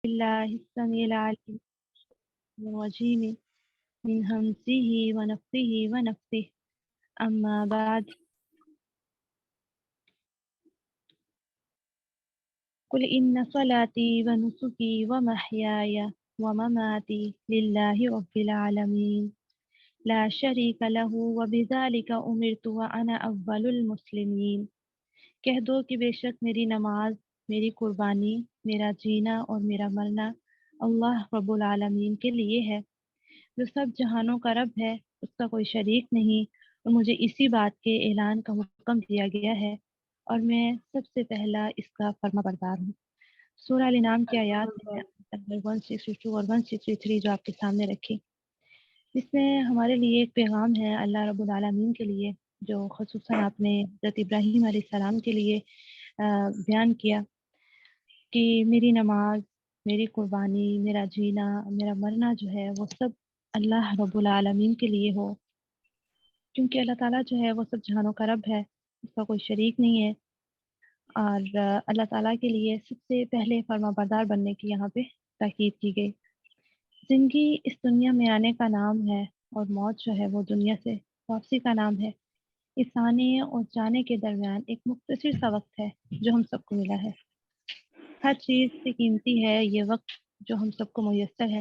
بالله السميع العليم من الرجيم من همزه ونفخه ونفثه أما بعد قل إن صلاتي ونسكي ومحياي ومماتي لله رب العالمين لا شريك له وبذلك أمرت وأنا أول المسلمين۔ کہہ دو کہ بے شک میری نماز، میری قربانی، میرا جینا اور میرا مرنا اللہ رب العالمین کے لیے ہے، جو سب جہانوں کا رب ہے، اس کا کوئی شریک نہیں، اور مجھے اسی بات کے اعلان کا حکم دیا گیا ہے اور میں سب سے پہلا اس کا فرما بردار ہوں۔ سورہ الانعام کی آیات ہیں نمبر 162 اور 163 جو آپ کے سامنے رکھی، اس میں ہمارے لیے ایک پیغام ہے اللہ رب العالمین کے لیے، جو خصوصاً آپ نے حضرت ابراہیم علیہ السلام کے لیے بیان کیا کہ میری نماز، میری قربانی، میرا جینا، میرا مرنا جو ہے وہ سب اللہ رب العالمین کے لیے ہو، کیونکہ اللہ تعالیٰ جو ہے وہ سب جہانوں کا رب ہے، اس کا کوئی شریک نہیں ہے، اور اللہ تعالیٰ کے لیے سب سے پہلے فرما بردار بننے کی یہاں پہ تاکید کی گئی۔ زندگی اس دنیا میں آنے کا نام ہے اور موت جو ہے وہ دنیا سے واپسی کا نام ہے۔ اس آنے اور جانے کے درمیان ایک مختصر سا وقت ہے جو ہم سب کو ملا ہے۔ ہر چیز سے قیمتی ہے یہ وقت جو ہم سب کو میسر ہے،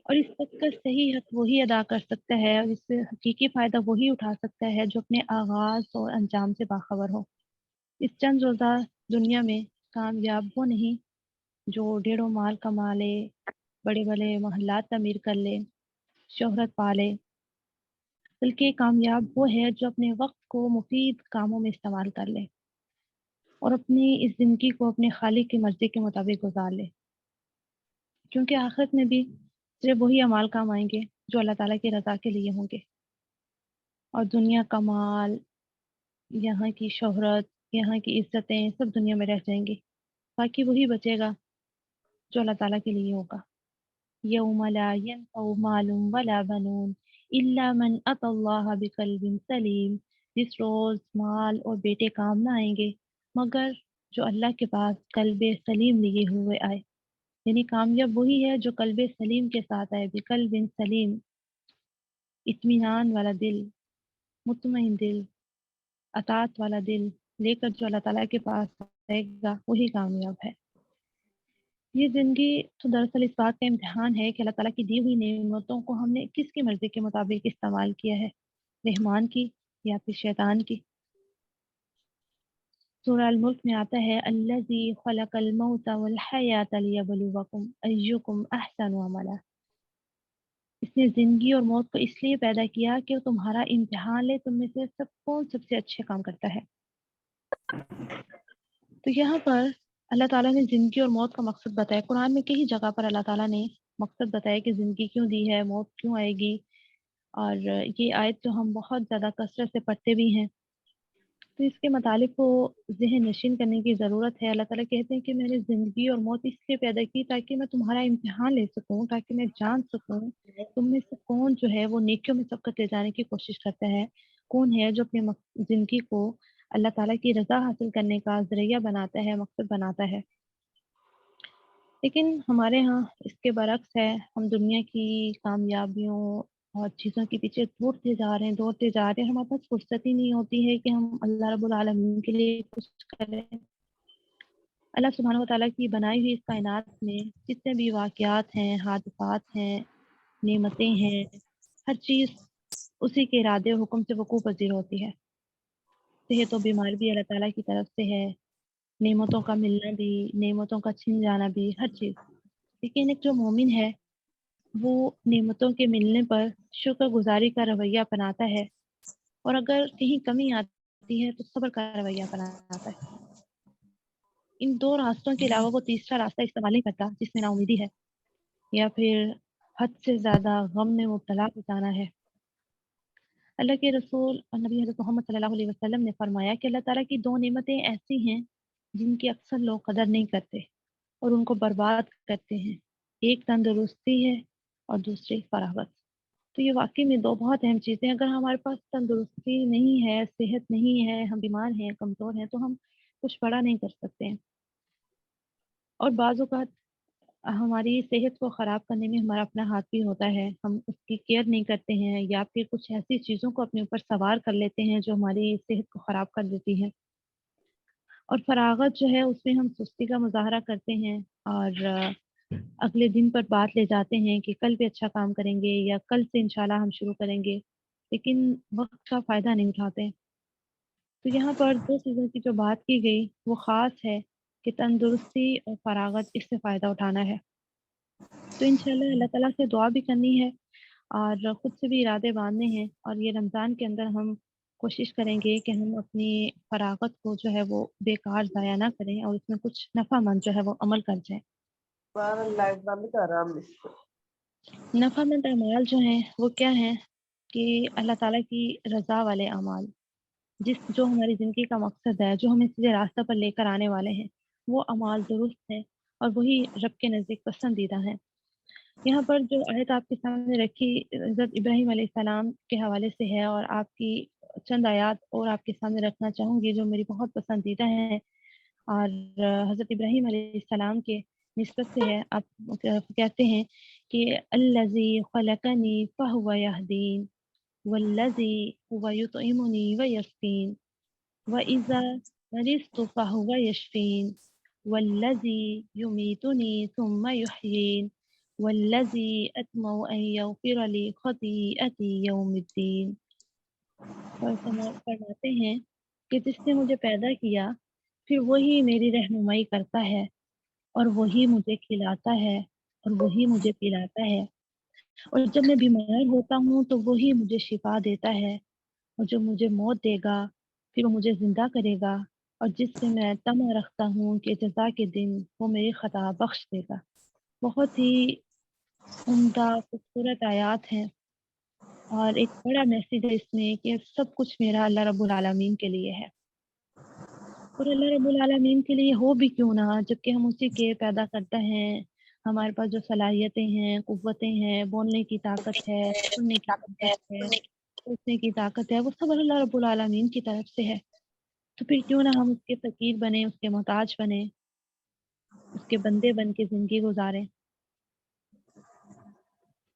اور اس وقت کا صحیح حق وہی ادا کر سکتا ہے اور اس سے حقیقی فائدہ وہی اٹھا سکتا ہے جو اپنے آغاز اور انجام سے باخبر ہو۔ اس چند روزہ دنیا میں کامیاب وہ نہیں جو ڈیڑھ و مال کما لے، بڑے بڑے محلات تعمیر کر لے، شہرت پالے، بلکہ کامیاب وہ ہے جو اپنے وقت کو مفید کاموں میں استعمال کر لے اور اپنی اس زندگی کو اپنے خالق کی مرضی کے مطابق گزار لے، کیونکہ آخرت میں بھی صرف وہی اعمال کام آئیں گے جو اللہ تعالیٰ کی رضا کے لیے ہوں گے، اور دنیا کا مال، یہاں کی شہرت، یہاں کی عزتیں سب دنیا میں رہ جائیں گی، باقی وہی بچے گا جو اللہ تعالیٰ کے لیے ہوگا۔ یوم لا ینفع مال ولا بنون الا من اتی اللہ بقلب سلیم، جس روز مال اور بیٹے کام نہ آئیں گے مگر جو اللہ کے پاس قلب سلیم لیے ہوئے آئے، یعنی کامیاب وہی ہے جو قلب سلیم کے ساتھ آئے، بقلب سلیم، اطمینان والا دل، مطمئن دل، اطاعت والا دل لے کر جو اللہ تعالیٰ کے پاس آئے گا وہی کامیاب ہے۔ یہ زندگی تو دراصل اس بات کا امتحان ہے کہ اللہ تعالیٰ کی دی ہوئی نعمتوں کو ہم نے کس کی مرضی کے مطابق استعمال کیا ہے، رحمان کی یا پھر شیطان کی۔ سورہ الملک میں آتا ہے الذی خلق الموت والحیات لیبلوکم ایکم احسن عملا، اس نے زندگی اور موت کو اس لیے پیدا کیا کہ وہ تمہارا امتحان لے تم میں سے کون سب سے اچھے کام کرتا ہے۔ تو یہاں پر اللہ تعالیٰ نے زندگی اور موت کا مقصد بتایا، قرآن میں کئی جگہ پر اللہ تعالیٰ نے مقصد بتایا کہ زندگی کیوں دی ہے، موت کیوں آئے گی، اور یہ آیت جو ہم بہت زیادہ کثرت سے پڑھتے بھی ہیں، تو اس کے متعلق کو ذہن نشین کرنے کی ضرورت ہے۔ اللہ تعالیٰ کہتے ہیں کہ میں نے زندگی اور موت اس لیے پیدا کی تاکہ میں تمہارا امتحان لے سکوں، تاکہ میں جان سکوں تم میں سے کون جو ہے وہ نیکیوں میں سبقت لے جانے کی کوشش کرتا ہے، کون ہے جو اپنے زندگی کو اللہ تعالیٰ کی رضا حاصل کرنے کا ذریعہ بناتا ہے، مقصد بناتا ہے۔ لیکن ہمارے ہاں اس کے برعکس ہے، ہم دنیا کی کامیابیوں اور چیزوں کے پیچھے دوڑتے جا رہے ہیں، ہمارے پاس فرصت ہی نہیں ہوتی ہے کہ ہم اللہ رب العالمین کے لیے کچھ کریں۔ اللہ سبحانہ و تعالیٰ کی بنائی ہوئی اس کائنات میں جتنے بھی واقعات ہیں، حادثات ہیں، نعمتیں ہیں، ہر چیز اسی کے ارادے و حکم سے وقوع پذیر ہوتی ہے۔ صحت و بیمار بھی اللہ تعالیٰ کی طرف سے ہے، نعمتوں کا ملنا بھی، نعمتوں کا چھن جانا بھی، ہر چیز۔ لیکن ایک جو مومن ہے وہ نعمتوں کے ملنے پر شکر گزاری کا رویہ اپناتا ہے، اور اگر کہیں کمی آتی ہے تو صبر کا رویہ اپناتا ہے۔ ان دو راستوں کے علاوہ وہ تیسرا راستہ استعمال نہیں کرتا جس میں نا امیدی ہے یا پھر حد سے زیادہ غم میں مبتلا ہو جانا ہے۔ اللہ کے رسول اور نبی حضرت محمد صلی اللہ علیہ وسلم نے فرمایا کہ اللہ تعالیٰ کی دو نعمتیں ایسی ہیں جن کی اکثر لوگ قدر نہیں کرتے اور ان کو برباد کرتے ہیں، ایک تندرستی ہے اور دوسری فراغت۔ تو یہ واقعی میں دو بہت اہم چیزیں، اگر ہمارے پاس تندرستی نہیں ہے، صحت نہیں ہے، ہم بیمار ہیں، کمزور ہیں، تو ہم کچھ بڑا نہیں کر سکتے ہیں۔ اور بعض اوقات ہماری صحت کو خراب کرنے میں ہمارا اپنا ہاتھ بھی ہوتا ہے، ہم اس کی کیئر نہیں کرتے ہیں یا پھر کچھ ایسی چیزوں کو اپنے اوپر سوار کر لیتے ہیں جو ہماری صحت کو خراب کر دیتی ہے۔ اور فراغت جو ہے اس میں ہم سستی کا مظاہرہ کرتے ہیں اور اگلے دن پر بات لے جاتے ہیں کہ کل بھی اچھا کام کریں گے یا کل سے انشاءاللہ ہم شروع کریں گے، لیکن وقت کا فائدہ نہیں اٹھاتے۔ تو یہاں پر 2 چیزوں کی جو بات کی گئی وہ خاص ہے کہ تندرستی اور فراغت، اس سے فائدہ اٹھانا ہے۔ تو انشاءاللہ اللہ تعالیٰ سے دعا بھی کرنی ہے اور خود سے بھی ارادے باندھنے ہیں، اور یہ رمضان کے اندر ہم کوشش کریں گے کہ ہم اپنی فراغت کو جو ہے وہ بیکار ضائع نہ کریں اور اس میں کچھ نفع مند جو ہے وہ عمل کر جائیں۔ لائٹ بند کر رہا ہم اس کو۔ نفع مند اعمال جو ہیں وہ کیا ہیں کہ اللہ تعالیٰ کی رضا والے اعمال، جو ہماری زندگی کا مقصد ہے، جو ہمیں سیدھے راستہ پر لے کر آنے والے ہیں، وہ اعمال درست ہیں اور وہی رب کے نزدیک پسندیدہ ہیں۔ یہاں پر جو آیت آپ کے سامنے رکھی حضرت ابراہیم علیہ السلام کے حوالے سے ہے، اور آپ کی چند آیات اور آپ کے سامنے رکھنا چاہوں گی جو میری بہت پسندیدہ ہیں اور حضرت ابراہیم علیہ السلام کے نسبت سے ہے۔ آپ کہتے ہیں کہ الذی خلقنی فہو یہدین والذی هو یطعمنی ویسقین وَإِذَا مَرِضْتُ فَهُوَ يَشْفِينِ وَالَّذِي يُمِيتُنِي ثُمَّ يُحْيِينِ وَالَّذِي أَطْمَعُ أَن يَغْفِرَ لِي خَطِيئَتِي يَوْمَ الدِّينِ۔ اور فرماتے ہیں کہ جس نے مجھے پیدا کیا پھر وہی میری رہنمائی کرتا ہے اور وہی مجھے کھلاتا ہے اور وہی مجھے پلاتا ہے، اور جب میں بیمار ہوتا ہوں تو وہی مجھے شفا دیتا ہے، اور جو مجھے موت دے گا پھر وہ مجھے زندہ کرے گا، اور جس سے میں طمع رکھتا ہوں کہ جزا کے دن وہ میری خطا بخش دے گا۔ بہت ہی عمدہ خوبصورت آیات ہیں اور ایک بڑا میسیج ہے اس میں کہ سب کچھ میرا اللہ رب العالمین کے لیے ہے، اور اللہ رب العالمین کے لیے ہو بھی کیوں نہ، جبکہ ہم اسی کے پیدا کرتا ہیں۔ ہمارے پاس جو صلاحیتیں ہیں، قوتیں ہیں، بولنے کی طاقت ہے، سننے کی طاقت ہے، سوچنے کی طاقت ہے، وہ سب اللہ رب العالمین کی طرف سے ہے۔ تو پھر کیوں نہ ہم اس کے فقیر بنیں، اس کے محتاج بنیں، اس کے بندے بن کے زندگی گزاریں۔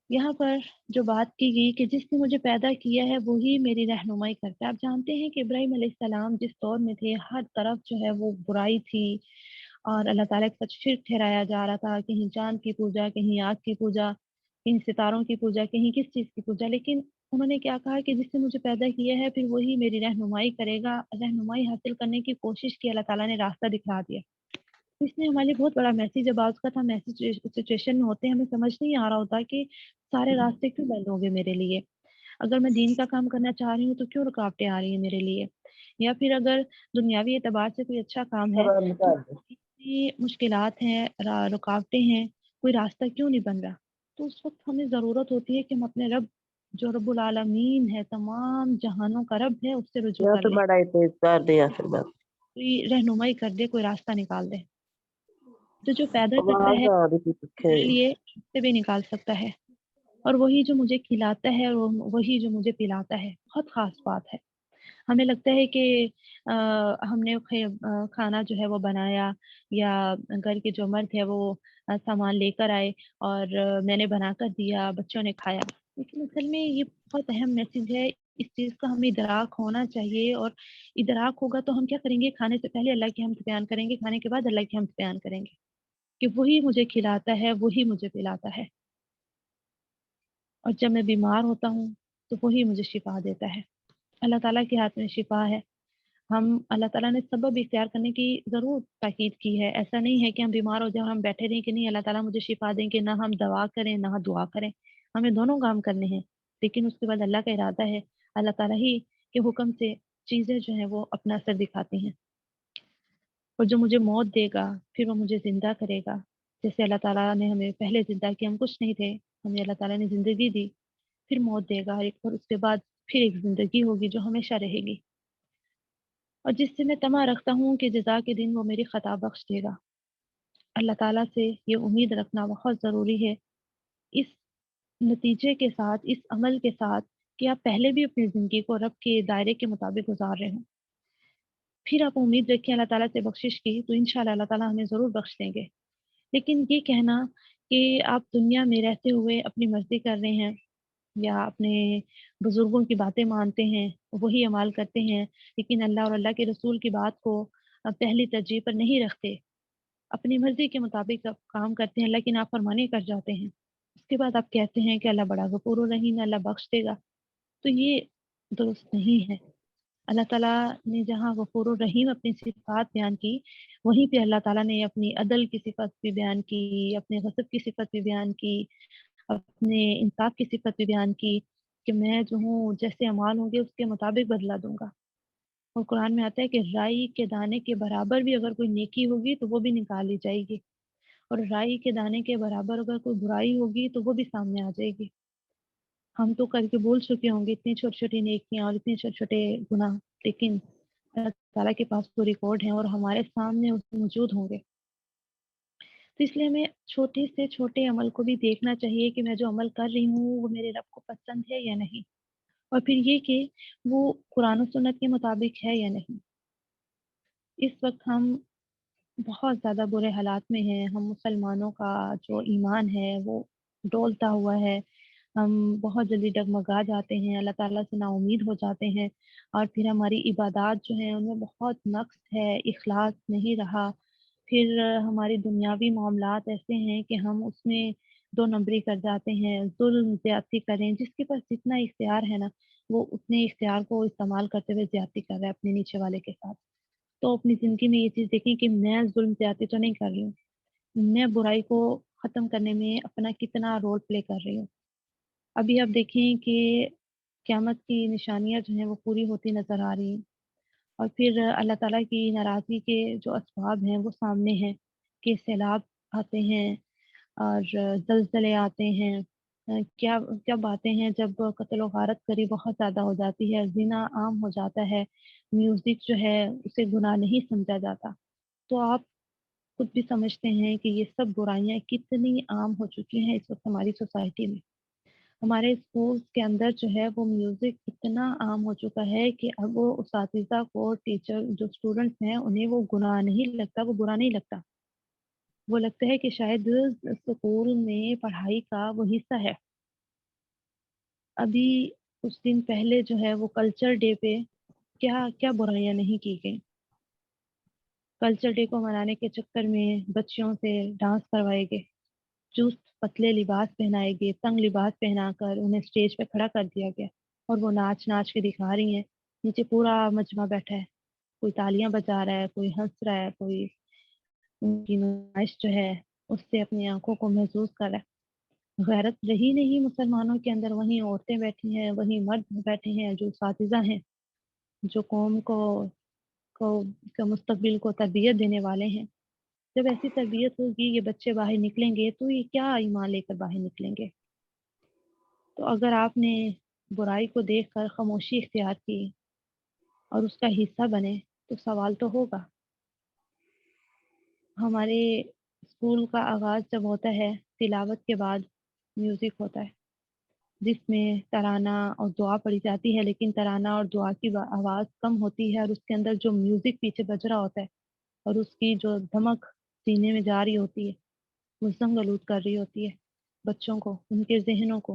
یہاں پر جو بات کی گئی کہ جس نے مجھے پیدا کیا ہے وہی میری رہنمائی کرتا ہے۔ آپ جانتے ہیں کہ ابراہیم علیہ السلام جس دور میں تھے، ہر طرف جو ہے وہ برائی تھی اور اللہ تعالیٰ کے ساتھ شرک ٹھہرایا جا رہا تھا، کہیں چاند کی پوجا، کہیں آگ کی پوجا، کہیں ستاروں کی پوجا، کہیں کس چیز کی پوجا، لیکن انہوں نے کیا کہا کہ جس نے مجھے پیدا کیا ہے پھر وہی میری رہنمائی کرے گا۔ رہنمائی حاصل کرنے کی کوشش کی، اللہ تعالیٰ نے راستہ دکھا دیا۔ اس نے ہمارے لیے بہت بڑا میسیج ہے۔ بعض کا تھا میسیج سچویشن میں ہوتے ہیں، ہمیں سمجھ نہیں آ رہا ہوتا کہ سارے راستے کیوں بند ہو گئے میرے لیے، اگر میں دین کا کام کرنا چاہ رہی ہوں تو کیوں رکاوٹیں آ رہی ہیں میرے لیے، یا پھر اگر دنیاوی اعتبار سے کوئی اچھا کام ہے بند تو کر دے۔ اتنی مشکلات ہیں، رکاوٹیں ہیں، کوئی راستہ کیوں نہیں بن رہا۔ تو اس وقت ہمیں ضرورت ہوتی ہے کہ ہم اپنے رب، جو رب العالمین ہے، تمام جہانوں کا رب ہے، اس سے رجوع یا کر پھر لیں، بڑا ہی تیز کر دے یا پھر بند۔ کوئی رہنمائی کر دے، کوئی راستہ نکال دے۔ تو جو پیدا کرتا آواز ہے آ رہی تھی پیچھے۔ میرے لیے راستے بھی نکال سکتا ہے، اور وہی جو مجھے کھلاتا ہے اور وہی جو مجھے پلاتا ہے، بہت خاص بات ہے۔ ہمیں لگتا ہے کہ ہم نے کھانا جو ہے وہ بنایا، یا گھر کے جو مرد ہے وہ سامان لے کر آئے اور میں نے بنا کر دیا، بچوں نے کھایا، لیکن اصل میں یہ بہت اہم میسیج ہے۔ اس چیز کا ہمیں ادراک ہونا چاہیے، اور ادراک ہوگا تو ہم کیا کریں گے؟ کھانے سے پہلے اللہ کی حمد بیان کریں گے، کھانے کے بعد اللہ کی حمد بیان کریں گے کہ وہی مجھے کھلاتا ہے، وہی مجھے پلاتا ہے، اور جب میں بیمار ہوتا ہوں تو وہی مجھے شفا دیتا ہے۔ اللہ تعالیٰ کے ہاتھ میں شفا ہے۔ ہم اللہ تعالیٰ نے سبب اختیار کرنے کی ضرور تاکید کی ہے۔ ایسا نہیں ہے کہ ہم بیمار ہو جائیں اور ہم بیٹھے رہیں کہ نہیں اللہ تعالیٰ مجھے شفا دیں گے، نہ ہم دوا کریں نہ دعا کریں، ہمیں دونوں کام کرنے ہیں، لیکن اس کے بعد اللہ کا ارادہ ہے، اللہ تعالیٰ ہی کے حکم سے چیزیں جو ہیں وہ اپنا اثر دکھاتی ہیں۔ اور جو مجھے موت دے گا پھر وہ مجھے زندہ کرے گا، جیسے اللہ تعالیٰ نے ہمیں پہلے زندہ کیا، ہم کچھ نہیں تھے، ہمیں اللہ تعالیٰ نے زندگی دی، پھر موت دے گا ایک، اور اس کے بعد پھر ایک زندگی ہوگی جو ہمیشہ رہے گی، اور جس سے میں طمع رکھتا ہوں کہ جزا کے دن وہ میری خطا بخش دے گا۔ اللہ تعالیٰ سے یہ امید رکھنا بہت ضروری ہے، اس نتیجے کے ساتھ، اس عمل کے ساتھ کہ آپ پہلے بھی اپنی زندگی کو رب کے دائرے کے مطابق گزار رہے ہوں، پھر آپ امید رکھیں اللہ تعالیٰ سے بخشش کی، تو انشاءاللہ اللہ تعالیٰ ہمیں ضرور بخش دیں گے۔ لیکن یہ کہنا کہ آپ دنیا میں رہتے ہوئے اپنی مرضی کر رہے ہیں یا اپنے بزرگوں کی باتیں مانتے ہیں، وہی عمل کرتے ہیں، لیکن اللہ اور اللہ کے رسول کی بات کو پہلی ترجیح پر نہیں رکھتے، اپنی مرضی کے مطابق آپ کام کرتے ہیں، اللہ کی نافرمانی کر جاتے ہیں، اس کے بعد آپ کہتے ہیں کہ اللہ بڑا غفور و رحیم ہے، اللہ بخش دے گا، تو یہ درست نہیں ہے۔ اللہ تعالیٰ نے جہاں غفور الرحیم اپنی صفات بیان کی، وہیں پہ اللہ تعالیٰ نے اپنی عدل کی صفت بھی بیان کی، اپنے غضب کی صفت بھی بیان کی، اپنے انصاف کی صفت بھی بیان کی کہ میں جو ہوں جیسے اعمال ہوں گے اس کے مطابق بدلہ دوں گا۔ اور قرآن میں آتا ہے کہ رائی کے دانے کے برابر بھی اگر کوئی نیکی ہوگی تو وہ بھی نکال لی جائے گی، اور رائی کے دانے کے برابر اگر کوئی برائی ہوگی تو وہ بھی سامنے آ جائے گی۔ ہم تو کر کے بول چکے ہوں گے اتنی چھوٹی چھوٹی نیکیاں اور اتنے چھوٹے چھوٹے گناہ، لیکن اللہ تعالیٰ کے پاس وہ ریکارڈ ہیں اور ہمارے سامنے اس موجود ہوں گے۔ تو اس لیے ہمیں چھوٹے سے چھوٹے عمل کو بھی دیکھنا چاہیے کہ میں جو عمل کر رہی ہوں وہ میرے رب کو پسند ہے یا نہیں، اور پھر یہ کہ وہ قرآن و سنت کے مطابق ہے یا نہیں۔ اس وقت ہم بہت زیادہ برے حالات میں ہیں، ہم مسلمانوں کا جو ایمان ہے وہ ڈولتا ہوا ہے، ہم بہت جلدی ڈگمگا جاتے ہیں، اللہ تعالیٰ سے نا امید ہو جاتے ہیں، اور پھر ہماری عبادات جو ہیں ان میں بہت نقص ہے، اخلاص نہیں رہا، پھر ہماری دنیاوی معاملات ایسے ہیں کہ ہم اس میں دو نمبری کر جاتے ہیں، ظلم زیادتی کریں، جس کے پاس جتنا اختیار ہے نا وہ اتنے اختیار کو استعمال کرتے ہوئے زیادتی کر رہا ہے اپنے نیچے والے کے ساتھ۔ تو اپنی زندگی میں یہ چیز دیکھیں کہ میں ظلم زیادتی تو نہیں کر رہی ہوں، میں برائی کو ختم کرنے میں اپنا کتنا رول پلے کر رہی ہوں۔ ابھی آپ دیکھیں کہ قیامت کی نشانیاں جو ہیں وہ پوری ہوتی نظر آ رہی ہیں، اور پھر اللہ تعالیٰ کی ناراضگی کے جو اسباب ہیں وہ سامنے ہیں کہ سیلاب آتے ہیں اور زلزلے آتے ہیں، کیا کیا باتیں ہیں جب قتل و غارت کری بہت زیادہ ہو جاتی ہے، زنا عام ہو جاتا ہے، میوزک جو ہے اسے گناہ نہیں سمجھا جاتا، تو آپ خود بھی سمجھتے ہیں کہ یہ سب برائیاں کتنی عام ہو چکی ہیں اس وقت ہماری سوسائٹی میں۔ ہمارے اسکولس کے اندر جو ہے وہ میوزک اتنا عام ہو چکا ہے کہ اب وہ اساتذہ کو، ٹیچر جو اسٹوڈنٹس ہیں انہیں وہ گناہ نہیں لگتا، وہ برا نہیں لگتا، وہ لگتا ہے کہ شاید اسکول میں پڑھائی کا وہ حصہ ہے۔ ابھی کچھ دن پہلے جو ہے وہ کلچر ڈے پہ کیا کیا برائیاں نہیں کی گئیں، کلچر ڈے کو منانے کے چکر میں بچیوں سے ڈانس کروائے گئے، چست پتلے لباس پہنائے گئے، تنگ لباس پہنا کر انہیں اسٹیج پہ کھڑا کر دیا گیا، اور وہ ناچ ناچ کے دکھا رہی ہیں، نیچے پورا مجمع بیٹھا ہے، کوئی تالیاں بجا رہا ہے، کوئی ہنس رہا ہے، کوئی ان کی نمائش جو ہے اس سے اپنی آنکھوں کو محظوظ کر رہا ہے۔ غیرت رہی نہیں مسلمانوں کے اندر، وہیں عورتیں بیٹھی ہیں، وہیں مرد بیٹھے ہیں جو اساتذہ ہیں، جو قوم کو کا مستقبل کو تربیت دینے والے ہیں۔ جب ایسی تربیت ہوگی، یہ بچے باہر نکلیں گے تو یہ کیا ایمان لے کر باہر نکلیں گے؟ تو اگر آپ نے برائی کو دیکھ کر خاموشی اختیار کی اور اس کا حصہ بنے تو سوال تو ہوگا۔ ہمارے اسکول کا آغاز جب ہوتا ہے تلاوت کے بعد میوزک ہوتا ہے جس میں ترانہ اور دعا پڑھی جاتی ہے، لیکن ترانہ اور دعا کی آواز کم ہوتی ہے اور اس کے اندر جو میوزک پیچھے بج رہا ہوتا ہے اور اس کی جو دھمک سینے میں جا رہی ہوتی ہے وہ زنگ آلود کر رہی ہوتی ہے بچوں کو، ان کے ذہنوں کو،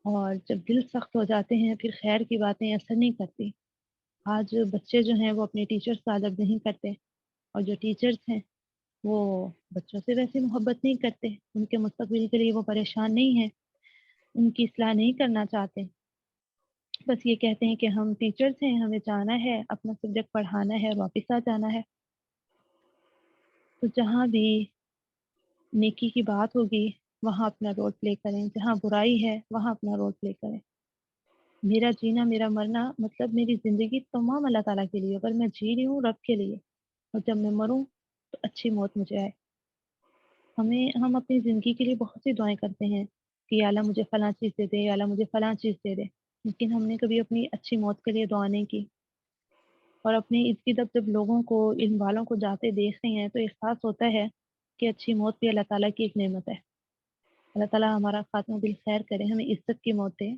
اور جب دل سخت ہو جاتے ہیں پھر خیر کی باتیں اثر نہیں کرتی۔ آج بچے جو ہیں وہ اپنے ٹیچرز کا ادب نہیں کرتے، اور جو ٹیچرز ہیں وہ بچوں سے ویسے محبت نہیں کرتے، ان کے مستقبل کے لیے وہ پریشان نہیں ہیں، ان کی اصلاح نہیں کرنا چاہتے، بس یہ کہتے ہیں کہ ہم ٹیچرز ہیں، ہمیں جانا ہے، اپنا سبجیکٹ پڑھانا ہے اور واپس آ جانا ہے۔ تو جہاں بھی نیکی کی بات ہوگی وہاں اپنا رول پلے کریں، جہاں برائی ہے وہاں اپنا رول پلے کریں۔ میرا جینا، میرا مرنا، مطلب میری زندگی تمام اللہ تعالیٰ کے لیے، اگر میں جی رہی ہوں رب کے لیے، اور جب میں مروں تو اچھی موت مجھے آئے۔ ہم اپنی زندگی کے لیے بہت سی دعائیں کرتے ہیں کہ یا اللہ مجھے فلاں چیز دے دے، یا اللہ مجھے فلاں چیز دے دے، لیکن ہم نے کبھی اپنی اچھی موت کے لیے دعا نہیں کی۔ اور اپنے ارد گرد جب لوگوں کو، علم والوں کو جاتے دیکھتے ہیں تو احساس ہوتا ہے کہ اچھی موت بھی اللہ تعالیٰ کی ایک نعمت ہے۔ اللہ تعالیٰ ہمارا خاتمہ بالخیر کرے، ہمیں عزت کی موت دے،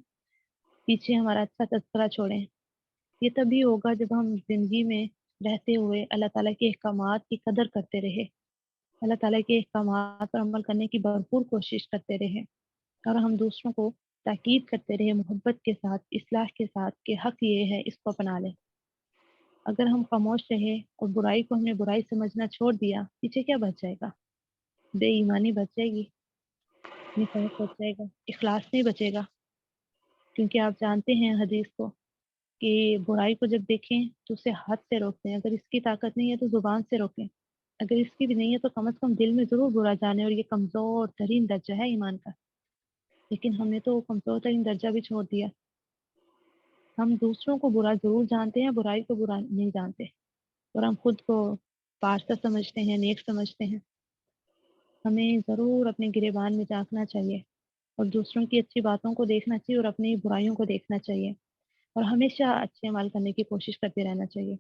پیچھے ہمارا اچھا تذکرہ چھوڑیں۔ یہ تبھی ہوگا جب ہم زندگی میں رہتے ہوئے اللہ تعالیٰ کے احکامات کی قدر کرتے رہے، اللہ تعالیٰ کے احکامات پر عمل کرنے کی بھرپور کوشش کرتے رہیں، اور ہم دوسروں کو تاکید کرتے رہے محبت کے ساتھ، اصلاح کے ساتھ، کہ حق یہ ہے، اس کو اپنا لیں۔ اگر ہم خاموش رہے اور برائی کو ہم نے برائی سمجھنا چھوڑ دیا، پیچھے کیا بچ جائے گا؟ بے ایمانی بچ جائے گی، نفاق بچ جائے گا، اخلاص نہیں بچے گا۔ کیونکہ آپ جانتے ہیں حدیث کو کہ برائی کو جب دیکھیں تو اسے ہاتھ سے روک دیں، اگر اس کی طاقت نہیں ہے تو زبان سے روکیں، اگر اس کی بھی نہیں ہے تو کم از کم دل میں ضرور برا جانے، اور یہ کمزور ترین درجہ ہے ایمان کا۔ لیکن ہم نے تو کمزور ترین درجہ بھی چھوڑ دیا۔ ہم دوسروں کو برا ضرور جانتے ہیں، برائی کو برا نہیں جانتے، اور ہم خود کو پارسا سمجھتے ہیں، نیک سمجھتے ہیں۔ ہمیں ضرور اپنے گریبان میں جھانکنا چاہیے، اور دوسروں کی اچھی باتوں کو دیکھنا چاہیے اور اپنی برائیوں کو دیکھنا چاہیے، اور ہمیشہ اچھے عمل کرنے کی کوشش کرتے رہنا چاہیے۔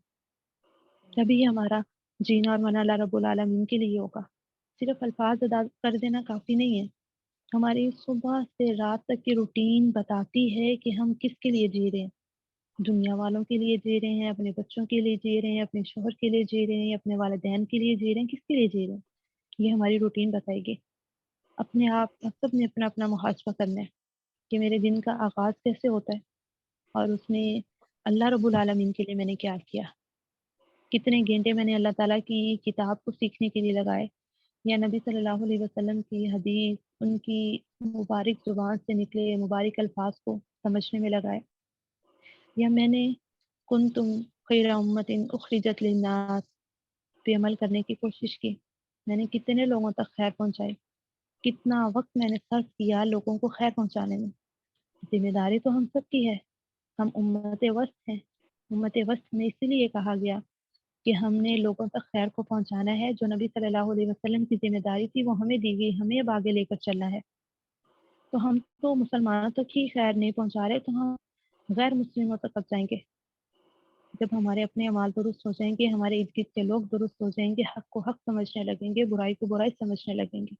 تبھی ہمارا جینا اور مرنا اللہ رب العالمین کے لیے ہوگا۔ صرف الفاظ ادا کر دینا کافی نہیں ہے۔ ہماری صبح سے رات تک کی روٹین بتاتی ہے کہ ہم کس کے لیے جی رہے ہیں۔ دنیا والوں کے لیے جی رہے ہیں، اپنے بچوں کے لیے جی رہے ہیں، اپنے شوہر کے لیے جی رہے ہیں، اپنے والدین کے لیے جی رہے ہیں، کس کے لیے جی رہے ہیں، یہ ہماری روٹین بتائے گی۔ اپنے آپ سب نے اپنا اپنا محاسبہ کرنا ہے کہ میرے دن کا آغاز کیسے ہوتا ہے، اور اس میں اللہ رب العالمین کے لیے میں نے کیا کیا، کتنے گھنٹے میں نے اللہ تعالیٰ کی کتاب کو سیکھنے کے لیے لگائے، یا نبی صلی اللہ علیہ وسلم کی حدیث، ان کی مبارک زبان سے نکلے مبارک الفاظ کو سمجھنے میں لگائے، یا میں نے کنتم خیر امت اخرجت للناس پہ عمل کرنے کی کوشش کی۔ میں نے کتنے لوگوں تک خیر پہنچائی، کتنا وقت میں نے صرف کیا لوگوں کو خیر پہنچانے میں۔ ذمہ داری تو ہم سب کی ہے، ہم امت وسط ہیں۔ امت وسط میں اسی لیے کہا گیا کہ ہم نے لوگوں تک خیر کو پہنچانا ہے، جو نبی صلی اللہ علیہ وسلم کی ذمہ داری تھی وہ ہمیں دی گئی، ہمیں اب آگے لے کر چلنا ہے۔ تو ہم تو مسلمانوں تک ہی خیر نہیں پہنچا رہے، تو ہم غیر مسلموں تک کب جائیں گے؟ جب ہمارے اپنے اعمال درست ہو جائیں گے، ہمارے ارد گرد کے لوگ درست ہو جائیں گے، حق کو حق سمجھنے لگیں گے، برائی کو برائی سمجھنے لگیں گے۔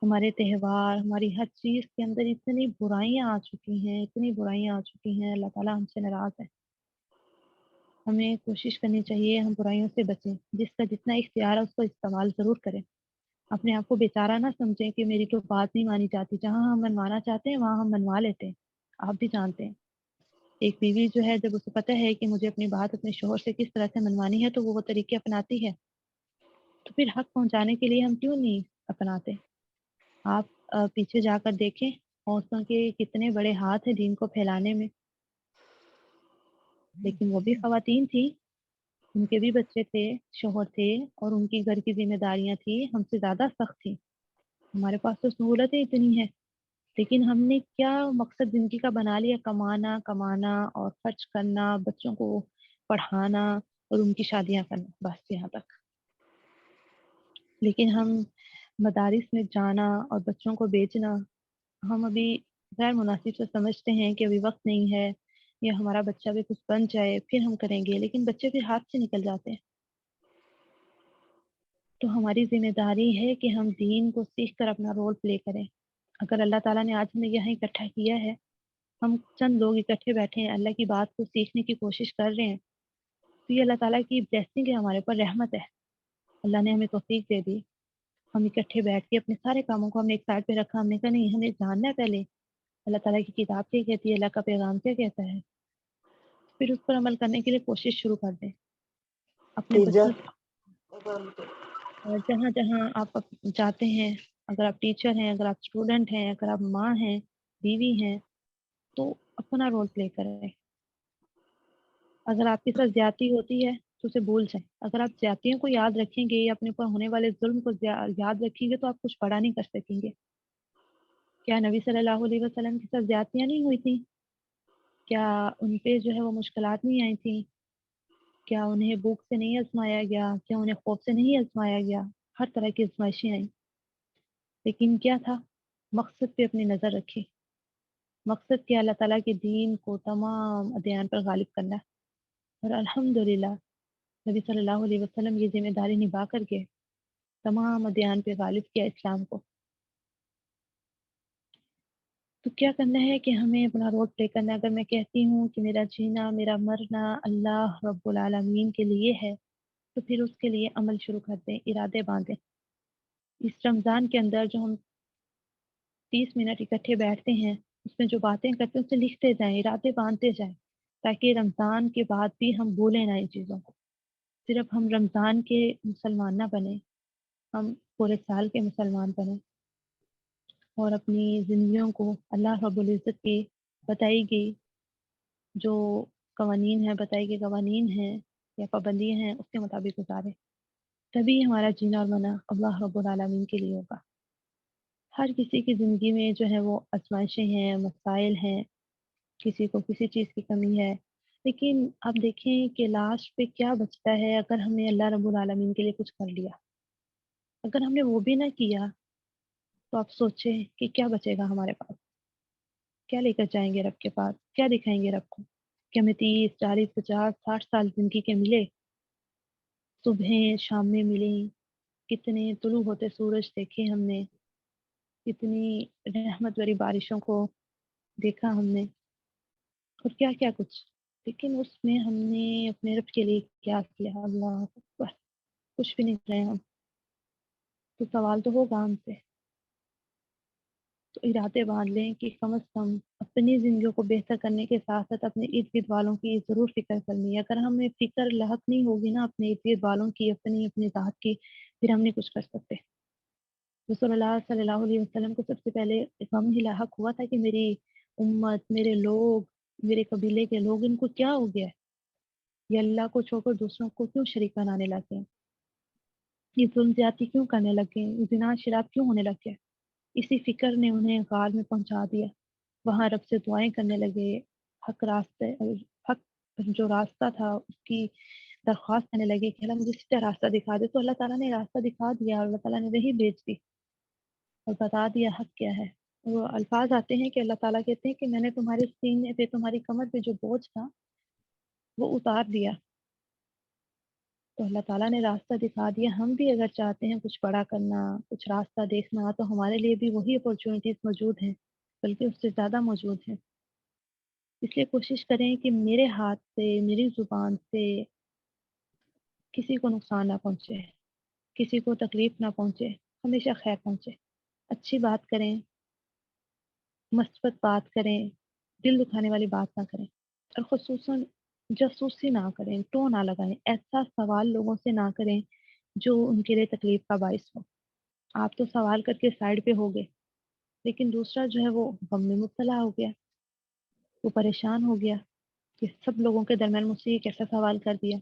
ہمارے تہوار، ہماری ہر چیز کے اندر اتنی برائیاں آ چکی ہیں، اتنی برائیاں آ چکی ہیں، اللہ تعالیٰ ہم سے ناراض ہے۔ ہمیں کوشش کرنی چاہیے ہم برائیوں سے بچیں، جس کا جتنا اختیار ہے اس کو استعمال ضرور کریں۔ اپنے آپ کو بیچارہ نہ سمجھیں کہ میری تو بات نہیں مانی جاتی، جہاں ہم منوانا چاہتے ہیں وہاں ہم منوا لیتے ہیں۔ آپ بھی جانتے ہیں ایک بیوی جو ہے، جب اسے پتہ ہے کہ مجھے اپنی بات اپنے شوہر سے کس طرح سے منوانی ہے تو وہ طریقے اپناتی ہے۔ تو پھر حق پہنچانے کے لیے ہم کیوں نہیں اپناتے؟ آپ پیچھے جا کر دیکھیں، عورتوں کے کتنے بڑے ہاتھ ہیں دین کو پھیلانے میں، لیکن وہ بھی خواتین تھیں، ان کے بھی بچے تھے، شوہر تھے، اور ان کی گھر کی ذمہ داریاں تھیں، ہم سے زیادہ سخت تھیں۔ ہمارے پاس تو سہولتیں اتنی ہیں، لیکن ہم نے کیا مقصد زندگی کا بنا لیا؟ کمانا کمانا اور خرچ کرنا، بچوں کو پڑھانا اور ان کی شادیاں کرنا، بس یہاں تک۔ لیکن ہم مدارس میں جانا اور بچوں کو بیچنا ہم ابھی غیر مناسب سے سمجھتے ہیں کہ ابھی وقت نہیں ہے، یا ہمارا بچہ بھی کچھ بن جائے پھر ہم کریں گے، لیکن بچے پھر ہاتھ سے نکل جاتے ہیں۔ تو ہماری ذمہ داری ہے کہ ہم دین کو سیکھ کر اپنا رول پلے کریں۔ اگر اللہ تعالیٰ نے آج ہمیں یہاں اکٹھا کیا ہے، ہم چند لوگ اکٹھے بیٹھے ہیں، اللہ کی بات کو سیکھنے کی کوشش کر رہے ہیں، تو یہ اللہ تعالیٰ کی بلیسنگ ہے، ہمارے اوپر رحمت ہے۔ اللہ نے ہمیں توفیق دے دی، ہم اکٹھے بیٹھ کے اپنے سارے کاموں کو ہم نے ایک سائڈ پہ رکھا، ہم نے کہا نہیں، ہمیں جاننا ہے پہلے اللہ تعالیٰ کی کتاب کیا کہتی ہے، اللہ کا پیغام کیا کہتا ہے، پھر اس پر عمل کرنے کے لیے کوشش شروع کر دیں۔ اپنے ٹیچر بچوں سے جہاں جہاں آپ جاتے ہیں، اگر آپ ٹیچر ہیں، اگر آپ اسٹوڈنٹ ہیں، اگر آپ ماں ہیں، بیوی ہیں، تو اپنا رول پلے کریں۔ اگر آپ کے ساتھ زیادتی ہوتی ہے تو اسے بھول جائیں۔ اگر آپ زیادتیوں کو یاد رکھیں گے یا اپنے اوپر ہونے والے ظلم کو یاد رکھیں گے تو آپ کچھ بڑا نہیں کر سکیں گے۔ کیا نبی صلی اللہ علیہ وسلم کے ساتھ زیادتیاں نہیں ہوئی تھیں؟ کیا ان پہ جو ہے وہ مشکلات نہیں آئی تھیں؟ کیا انہیں بھوک سے نہیں آزمایا گیا؟ کیا انہیں خوف سے نہیں آزمایا گیا؟ ہر طرح کی آزمائشیں آئیں، لیکن کیا تھا؟ مقصد پہ اپنی نظر رکھی۔ مقصد کیا؟ اللہ تعالیٰ کے دین کو تمام ادیان پر غالب کرنا، اور الحمدللہ نبی صلی اللہ علیہ وسلم یہ ذمہ داری نبھا کر کے تمام ادیان پہ غالب کیا اسلام کو۔ تو کیا کرنا ہے کہ ہمیں اپنا رول پلے کرنا ہے۔ اگر میں کہتی ہوں کہ میرا جینا میرا مرنا اللہ رب العالمین کے لیے ہے، تو پھر اس کے لیے عمل شروع کر دیں، ارادے باندھیں۔ اس رمضان کے اندر جو ہم 30 منٹ اکٹھے بیٹھتے ہیں، اس میں جو باتیں کرتے ہیں اسے لکھتے جائیں، ارادے باندھتے جائیں، تاکہ رمضان کے بعد بھی ہم بھولیں نہ ان چیزوں کو۔ صرف ہم رمضان کے مسلمان نہ بنیں، ہم پورے سال کے مسلمان بنیں اور اپنی زندگیوں کو اللہ رب العزت کی بتائی گئی جو قوانین ہیں، بتائی گئی قوانین ہیں یا پابندیاں ہیں، اس کے مطابق گزاریں۔ تبھی ہمارا جینا اور مرنا اللہ رب العالمین کے لیے ہوگا۔ ہر کسی کی زندگی میں جو ہے وہ آزمائشیں ہیں، مسائل ہیں، کسی کو کسی چیز کی کمی ہے، لیکن آپ دیکھیں کہ لاسٹ پہ کیا بچتا ہے اگر ہم نے اللہ رب العالمین کے لیے کچھ کر لیا۔ اگر ہم نے وہ بھی نہ کیا تو آپ سوچیں کہ کیا بچے گا ہمارے پاس، کیا لے کر جائیں گے رب کے پاس، کیا دکھائیں گے رب کو کہ ہمیں 30 40 50 60 سال زندگی کے ملے، صبح شام میں ملیں، کتنے طلوع ہوتے سورج دیکھے ہم نے، کتنی رحمت بھری بارشوں کو دیکھا ہم نے، اور کیا کیا کچھ، لیکن اس میں ہم نے اپنے رب کے لیے کیا کیا؟ اللہ اکبر، کچھ بھی نہیں کرے ہم، تو سوال تو ہوگا ہم سے۔ تو ارادے باندھ لیں کہ کم از کم اپنی زندگیوں کو بہتر کرنے کے ساتھ ساتھ اپنے ارد گرد والوں کی ضرور فکر کرنی ہے۔ اگر ہمیں فکر لاحق نہیں ہوگی نا اپنے ارد گرد والوں کی، اپنی ذات کی، پھر ہم نہیں کچھ کر سکتے۔ رسول اللہ صلی اللہ علیہ وسلم کو سب سے پہلے غم ہی لاحق ہوا تھا کہ میری امت، میرے لوگ، میرے قبیلے کے لوگ، ان کو کیا ہو گیا ہے؟ یہ اللہ کو چھوڑ کر دوسروں کو کیوں شریک بنانے لگے ہیں؟ یہ ظلم زیادتی کیوں کرنے لگے ہیں؟ زنا شراب کیوں ہونے لگے ہیں؟ اسی فکر نے انہیں غار میں پہنچا دیا۔ وہاں رب سے دعائیں کرنے لگے، حق راستے، حق جو راستہ تھا اس کی درخواست کرنے لگے کہ اللہ مجھے سیدھا راستہ دکھا دے۔ تو اللہ تعالیٰ نے راستہ دکھا دیا، اور اللہ تعالیٰ نے وہی بھیج دی اور بتا دیا حق کیا ہے۔ وہ الفاظ آتے ہیں کہ اللہ تعالیٰ کہتے ہیں کہ میں نے تمہارے سینے پہ، تمہاری کمر پہ جو بوجھ تھا وہ اتار دیا۔ تو اللہ تعالیٰ نے راستہ دکھا دیا۔ ہم بھی اگر چاہتے ہیں کچھ بڑا کرنا، کچھ راستہ دیکھنا، تو ہمارے لیے بھی وہی اپورچونیٹیز موجود ہیں، بلکہ اس سے زیادہ موجود ہیں۔ اس لیے کوشش کریں کہ میرے ہاتھ سے، میری زبان سے کسی کو نقصان نہ پہنچے، کسی کو تکلیف نہ پہنچے، ہمیشہ خیر پہنچے۔ اچھی بات کریں، مثبت بات کریں، دل دکھانے والی بات نہ کریں، اور خصوصاً جاسوسی نہ کریں، ٹو نہ لگائیں، ایسا سوال لوگوں سے نہ کریں جو ان کے لیے تکلیف کا باعث ہو۔ آپ تو سوال کر کے سائڈ پہ ہو گئے، لیکن دوسرا جو ہے وہ غم میں مبتلا ہو گیا، وہ پریشان ہو گیا کہ سب لوگوں کے درمیان مجھ سے یہ کیسا سوال کر دیا۔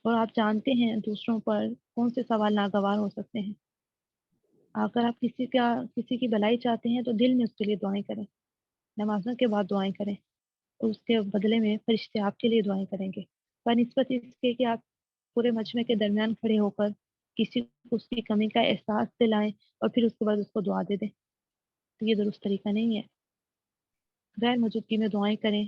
اور آپ جانتے ہیں دوسروں پر کون سے سوال ناگوار ہو سکتے ہیں۔ اگر آپ کسی کی بھلائی چاہتے ہیں تو دل میں اس کے لیے دعائیں کریں، نمازوں کے بعد دعائیں کریں، اور اس کے بدلے میں فرشتے آپ کے لیے دعائیں کریں گے، بنسبت اس کے کہ آپ پورے مجمع کے درمیان کھڑے ہو کر کسی کو اس کی کمی کا احساس دلائیں اور پھر اس کے بعد اس کو دعا دے دیں۔ تو یہ درست طریقہ نہیں ہے۔ غیر موجودگی میں دعائیں کریں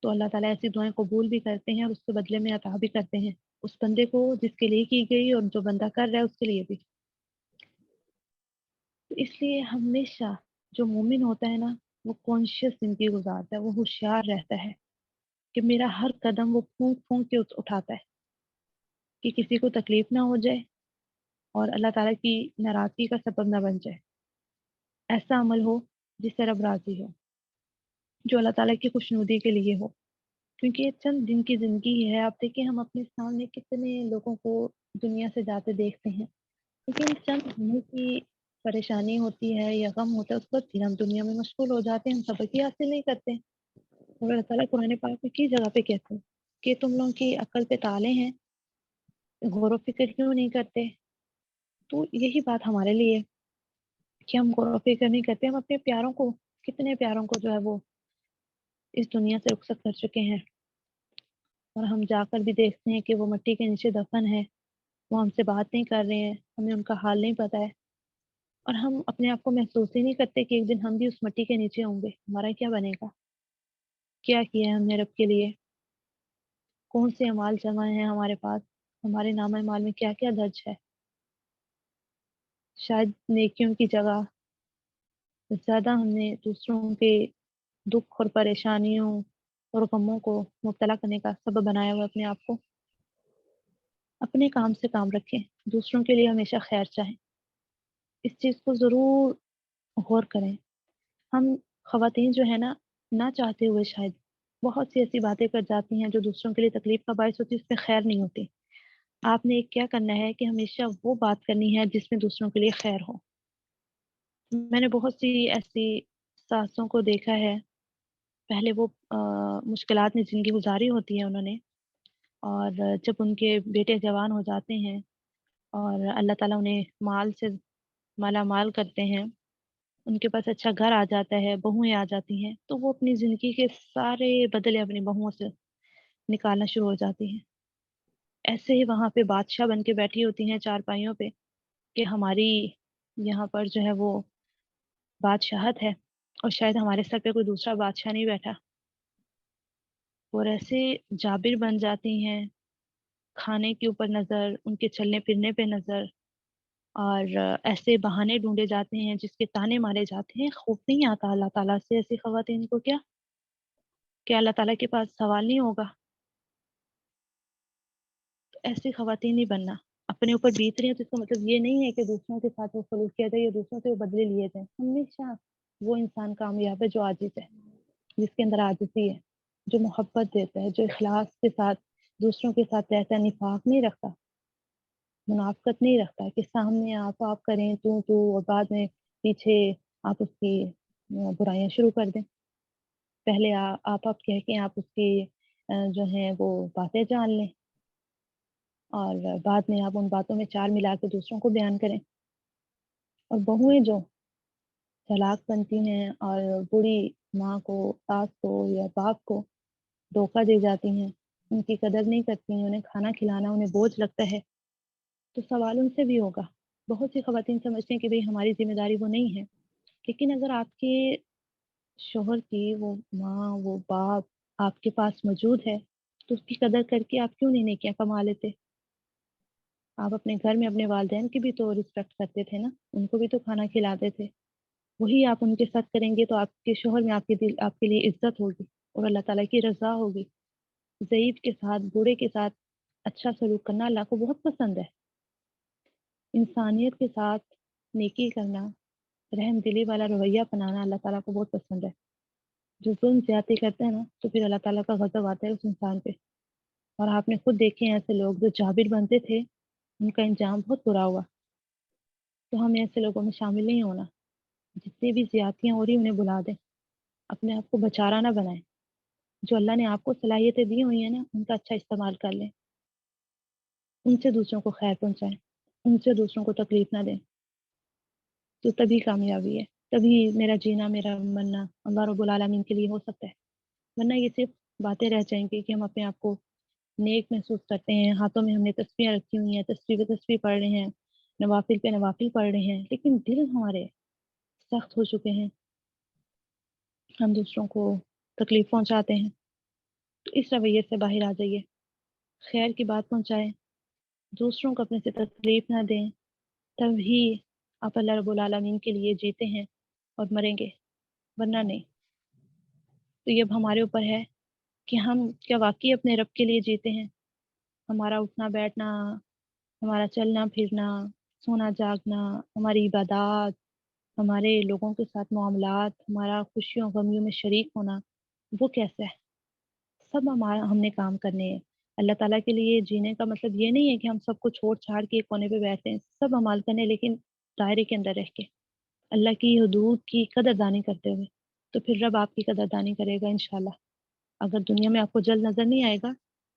تو اللہ تعالیٰ ایسی دعائیں قبول بھی کرتے ہیں اور اس کے بدلے میں عطا بھی کرتے ہیں، اس بندے کو جس کے لیے کی گئی اور جو بندہ کر رہا ہے اس کے لیے بھی۔ تو اس لیے ہمیشہ جو مومن ہوتا ہے نا، وہ کانشیس زندگی گزارتا ہے، وہ ہوشیار رہتا ہے کہ میرا ہر قدم وہ پھونک پھونک کے اٹھاتا ہے کہ کسی کو تکلیف نہ ہو جائے اور اللہ تعالیٰ کی ناراضگی کا سبب نہ بن جائے۔ ایسا عمل ہو جس سے رب راضی ہو، جو اللہ تعالیٰ کی خوشنودی کے لیے ہو، کیونکہ یہ چند دن کی زندگی ہے۔ آپ دیکھیں ہم اپنے سامنے کتنے لوگوں کو دنیا سے جاتے دیکھتے ہیں، لیکن چند دنوں کی پریشانی ہوتی ہے یا غم ہوتا ہے، اس وقت پھر ہم دنیا میں مشغول ہو جاتے ہیں، ہم سبق ہی حاصل نہیں کرتے۔ اور اللہ تعالیٰ قرآن پاک میں کی جگہ پہ کہتے ہیں کہ تم لوگوں کی عقل پہ تالے ہیں، غور و فکر کیوں نہیں کرتے؟ تو یہی بات ہمارے لیے ہے کہ ہم غور و فکر نہیں کرتے، ہم اپنے پیاروں کو، کتنے پیاروں کو جو ہے وہ اس دنیا سے رخصت کر چکے ہیں، اور ہم جا کر بھی دیکھتے ہیں کہ وہ مٹی کے نیچے دفن ہے، وہ ہم سے بات نہیں کر رہے ہیں، ہمیں ان کا حال نہیں پتہ ہے، اور ہم اپنے آپ کو محسوس ہی نہیں کرتے کہ ایک دن ہم بھی اس مٹی کے نیچے ہوں گے، ہمارا کیا بنے گا؟ کیا کیا ہے ہم نے رب کے لیے؟ کون سے اعمال جمع ہیں ہمارے پاس؟ ہمارے نام اعمال میں کیا کیا درج ہے؟ شاید نیکیوں کی جگہ زیادہ ہم نے دوسروں کے دکھ اور پریشانیوں اور غموں کو مبتلا کرنے کا سبب بنایا ہوا اپنے آپ کو۔ اپنے کام سے کام رکھیں، دوسروں کے لیے ہمیشہ خیر چاہیں۔ اس چیز کو ضرور غور کریں۔ ہم خواتین جو ہے نا، نہ چاہتے ہوئے شاید بہت سی ایسی باتیں کر جاتی ہیں جو دوسروں کے لیے تکلیف کا باعث ہوتی ہے، اس پہ خیر نہیں ہوتی۔ آپ نے کیا کرنا ہے کہ ہمیشہ وہ بات کرنی ہے جس میں دوسروں کے لیے خیر ہو۔ میں نے بہت سی ایسی ساسوں کو دیکھا ہے، پہلے وہ مشکلات میں زندگی گزاری ہوتی ہے انہوں نے، اور جب ان کے بیٹے جوان ہو جاتے ہیں اور اللہ تعالیٰ انہیں مال سے مالا مال کرتے ہیں، ان کے پاس اچھا گھر آ جاتا ہے، بہویں آ جاتی ہیں، تو وہ اپنی زندگی کے سارے بدلے اپنی بہوؤں سے نکالنا شروع ہو جاتی ہیں۔ ایسے ہی وہاں پہ بادشاہ بن کے بیٹھی ہوتی ہیں چارپائیوں پہ کہ ہماری یہاں پر جو ہے وہ بادشاہت ہے، اور شاید ہمارے سر پہ کوئی دوسرا بادشاہ نہیں بیٹھا، اور ایسے جابر بن جاتی ہیں، کھانے کے اوپر نظر، ان کے چلنے پھرنے پہ نظر، اور ایسے بہانے ڈھونڈے جاتے ہیں جس کے تانے مارے جاتے ہیں۔ خوف نہیں آتا اللہ تعالیٰ سے ایسی خواتین کو؟ کیا اللہ تعالیٰ کے پاس سوال نہیں ہوگا؟ تو ایسی خواتین نہیں بننا۔ اپنے اوپر بیت رہی ہیں تو اس کا مطلب یہ نہیں ہے کہ دوسروں کے ساتھ وہ سلوک کیا جائے یا دوسروں سے وہ بدلے لیے جائیں۔ ہمیشہ وہ انسان کامیاب ہے جو عاجز ہے، جس کے اندر عاجزی ہے، جو محبت دیتا ہے، جو اخلاص کے ساتھ دوسروں کے ساتھ رہتا ہے، نفاق نہیں رکھتا، منافقت نہیں رکھتا کہ سامنے آپ کریں تو اور بعد میں پیچھے آپ اس کی برائیاں شروع کر دیں۔ پہلے آپ کہہ کے آپ اس کی جو ہیں وہ باتیں جان لیں، اور بعد میں آپ ان باتوں میں چال ملا کے دوسروں کو بیان کریں۔ اور بہویں جو طلاق بنتی ہیں اور بوڑھی ماں کو، ساس کو یا باپ کو دھوکہ دے جاتی ہیں، ان کی قدر نہیں کرتی ہیں، انہیں کھانا کھلانا انہیں بوجھ لگتا ہے، تو سوال ان سے بھی ہوگا۔ بہت سی خواتین سمجھتی ہیں کہ بھئی ہماری ذمہ داری وہ نہیں ہے، لیکن اگر آپ کے شوہر کی وہ ماں، وہ باپ آپ کے پاس موجود ہے تو اس کی قدر کر کے آپ کیوں نہیں نیکیاں کما لیتے؟ آپ اپنے گھر میں اپنے والدین کی بھی تو رسپیکٹ کرتے تھے نا، ان کو بھی تو کھانا کھلاتے تھے۔ وہی آپ ان کے ساتھ کریں گے تو آپ کے شوہر میں آپ کے لیے عزت ہوگی اور اللہ تعالیٰ کی رضا ہوگی۔ ضعیف کے ساتھ، بوڑھے کے ساتھ اچھا سلوک کرنا اللہ کو بہت پسند ہے۔ انسانیت کے ساتھ نیکی کرنا، رحم دلی والا رویہ اپنانا اللہ تعالیٰ کو بہت پسند ہے۔ جو ظلم زیادتی کرتے ہیں نا تو پھر اللہ تعالیٰ کا غضب آتا ہے اس انسان پہ۔ اور آپ نے خود دیکھے ہیں ایسے لوگ جو جابر بنتے تھے، ان کا انجام بہت برا ہوا۔ تو ہمیں ایسے لوگوں میں شامل نہیں ہونا۔ جتنی بھی زیادتیاں ہو رہی انہیں بلا دیں، اپنے آپ کو بچارا نہ بنائیں۔ جو اللہ نے آپ کو صلاحیتیں دی ہوئی ہیں نا، ان کا اچھا استعمال کر لیں، ان سے دوسروں کو خیر پہنچائیں، ان سے دوسروں کو تکلیف نہ دیں، تو تبھی کامیابی ہے، تبھی میرا جینا، میرا مرنا اللہ رب العالمین کے لیے ہو سکتا ہے۔ ورنہ یہ صرف باتیں رہ جائیں گی کہ ہم اپنے آپ کو نیک محسوس کرتے ہیں، ہاتھوں میں ہم نے تسبیحیں رکھی ہوئی ہیں، تسبیح پہ تسبیح پڑھ رہے ہیں، نوافل پہ نوافل پڑھ رہے ہیں، لیکن دل ہمارے سخت ہو چکے ہیں، ہم دوسروں کو تکلیف پہنچاتے ہیں۔ تو اس رویے سے باہر آ جائیے، خیر کی بات پہنچائیں، دوسروں کو اپنے سے تکلیف نہ دیں، تبھی آپ اللہ رب العالمین کے لیے جیتے ہیں اور مریں گے، ورنہ نہیں۔ تو یہ اب ہمارے اوپر ہے کہ ہم کیا واقعی اپنے رب کے لیے جیتے ہیں؟ ہمارا اٹھنا بیٹھنا، ہمارا چلنا پھرنا، سونا جاگنا، ہماری عبادات، ہمارے لوگوں کے ساتھ معاملات، ہمارا خوشیوں غمیوں میں شریک ہونا، وہ کیسا ہے؟ سب ہم نے کام کرنے ہیں۔ اللہ تعالیٰ کے لیے جینے کا مطلب یہ نہیں ہے کہ ہم سب کو چھوڑ چھاڑ کے ایک کونے پہ بیٹھتے ہیں، سب عمال کرنے، لیکن دائرے کے اندر رہ کے، اللہ کی حدود کی قدردانی کرتے ہوئے، تو پھر رب آپ کی قدردانی کرے گا انشاءاللہ۔ اگر دنیا میں آپ کو جلد نظر نہیں آئے گا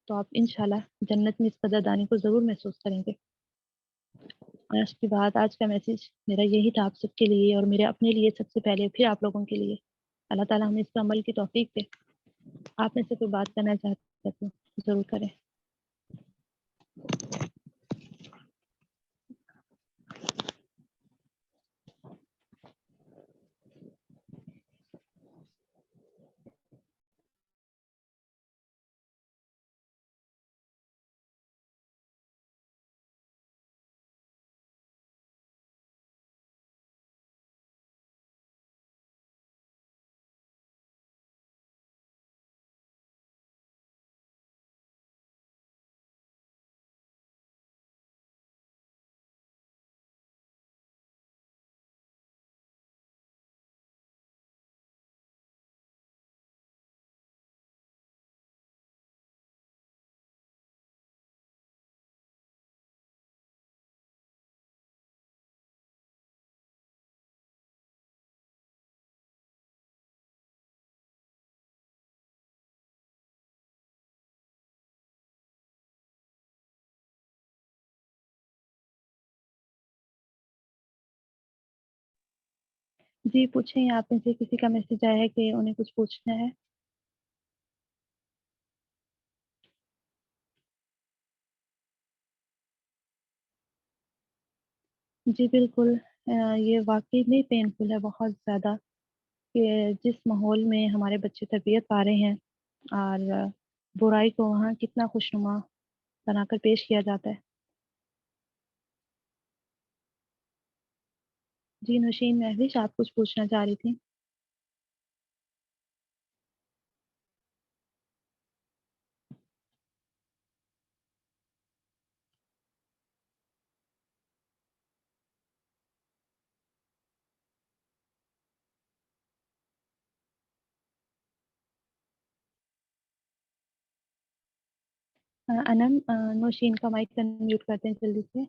تو آپ انشاءاللہ جنت میں اس قدردانی کو ضرور محسوس کریں گے۔ آج کی بات، آج کا میسج میرا یہی تھا آپ سب کے لیے، اور میرے اپنے لیے سب سے پہلے، پھر آپ لوگوں کے لیے۔ اللہ تعالیٰ ہمیں اس پر عمل کی توفیق دے۔ آپ میں سے کوئی بات کرنا چاہتے ہیں تو ضرور کریں۔ جی پوچھیں، آپ میں سے کسی کا میسج آیا ہے کہ انہیں کچھ پوچھنا ہے؟ جی بالکل، یہ واقعی میں پینفل ہے بہت زیادہ کہ جس ماحول میں ہمارے بچے تربیت پا رہے ہیں اور برائی کو وہاں کتنا خوشنما بنا کر پیش کیا جاتا ہے۔ جی نوشین مہوش، آپ کچھ پوچھنا چاہ رہی تھیں؟ انم، نوشین کا مائک میوٹ کرتے ہیں جلدی سے۔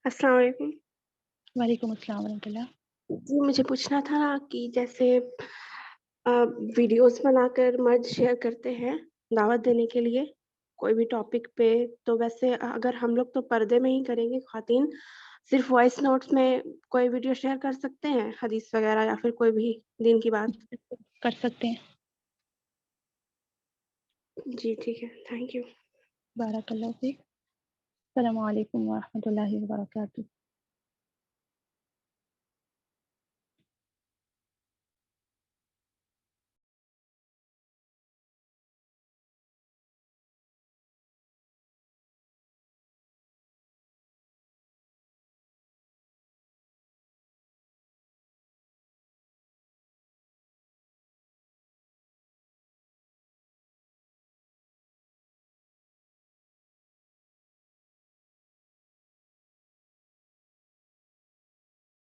السلام علیکم۔ وعلیکم السلام ورحمۃ اللہ۔ جی مجھے پوچھنا تھا کہ جیسے ویڈیوز بنا کر مرد شیئر کرتے ہیں دعوت دینے کے لیے کوئی بھی ٹاپک پہ، تو ویسے اگر ہم لوگ تو پردے میں ہی کریں گے، خواتین صرف وائس نوٹس میں کوئی ویڈیو شیئر کر سکتے ہیں، حدیث وغیرہ یا پھر کوئی بھی دین کی بات؟ کر سکتے ہیں۔ جی ٹھیک ہے، تھینک یو۔ بارک اللہ فیک۔ السلام علیکم ورحمۃ اللہ وبرکاتہ۔